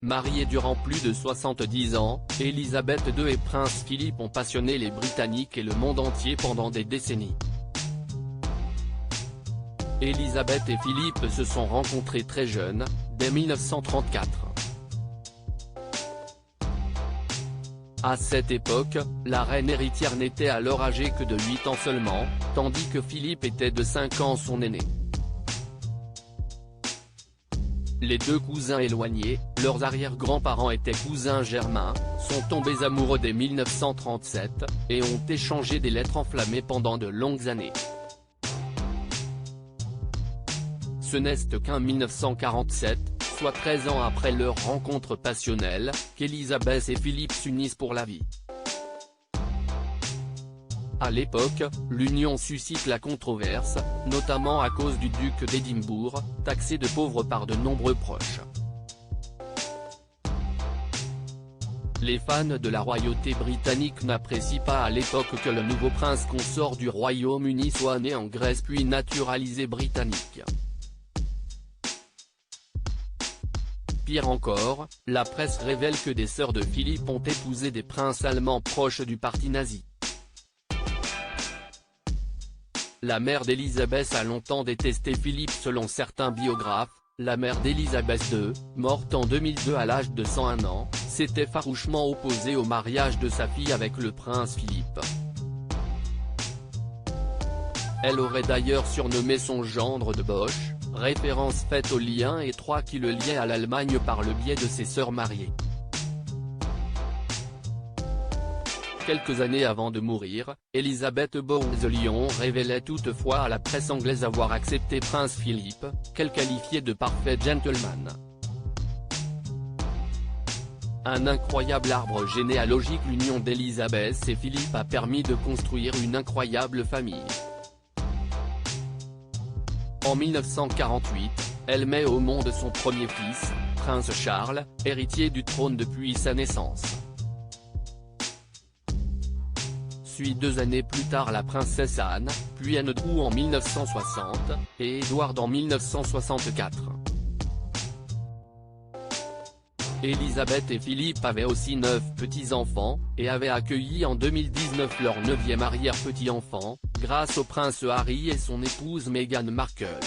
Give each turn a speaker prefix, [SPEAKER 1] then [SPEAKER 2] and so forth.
[SPEAKER 1] Mariés durant plus de 70 ans, Élisabeth II et Prince Philippe ont passionné les Britanniques et le monde entier pendant des décennies. Élisabeth et Philippe se sont rencontrés très jeunes, dès 1934. À cette époque, la reine héritière n'était alors âgée que de 8 ans seulement, tandis que Philippe était de 5 ans son aîné. Les deux cousins éloignés, leurs arrière-grands-parents étaient cousins germains, sont tombés amoureux dès 1937, et ont échangé des lettres enflammées pendant de longues années. Ce n'est qu'en 1947, soit 13 ans après leur rencontre passionnelle, qu'Élisabeth et Philippe s'unissent pour la vie. À l'époque, l'union suscite la controverse, notamment à cause du duc d'Édimbourg, taxé de pauvre par de nombreux proches. Les fans de la royauté britannique n'apprécient pas à l'époque que le nouveau prince consort du Royaume-Uni soit né en Grèce puis naturalisé britannique. Pire encore, la presse révèle que des sœurs de Philippe ont épousé des princes allemands proches du parti nazi. La mère d'Élisabeth a longtemps détesté Philippe selon certains biographes. La mère d'Élisabeth II, morte en 2002 à l'âge de 101 ans, s'était farouchement opposée au mariage de sa fille avec le prince Philippe. Elle aurait d'ailleurs surnommé son gendre de Boche, référence faite au lien étroit qui le liait à l'Allemagne par le biais de ses sœurs mariées. Quelques années avant de mourir, Elisabeth Bowes-Lyon révélait toutefois à la presse anglaise avoir accepté Prince Philippe, qu'elle qualifiait de parfait gentleman. Un incroyable arbre généalogique. L'union d'Elisabeth et Philippe a permis de construire une incroyable famille. En 1948, elle met au monde son premier fils, Prince Charles, héritier du trône depuis sa naissance. Suit 2 années plus tard la princesse Anne, puis Andrew en 1960, et Edward en 1964. Elisabeth et Philippe avaient aussi 9 petits-enfants, et avaient accueilli en 2019 leur 9e arrière-petit-enfant, grâce au prince Harry et son épouse Meghan Markle.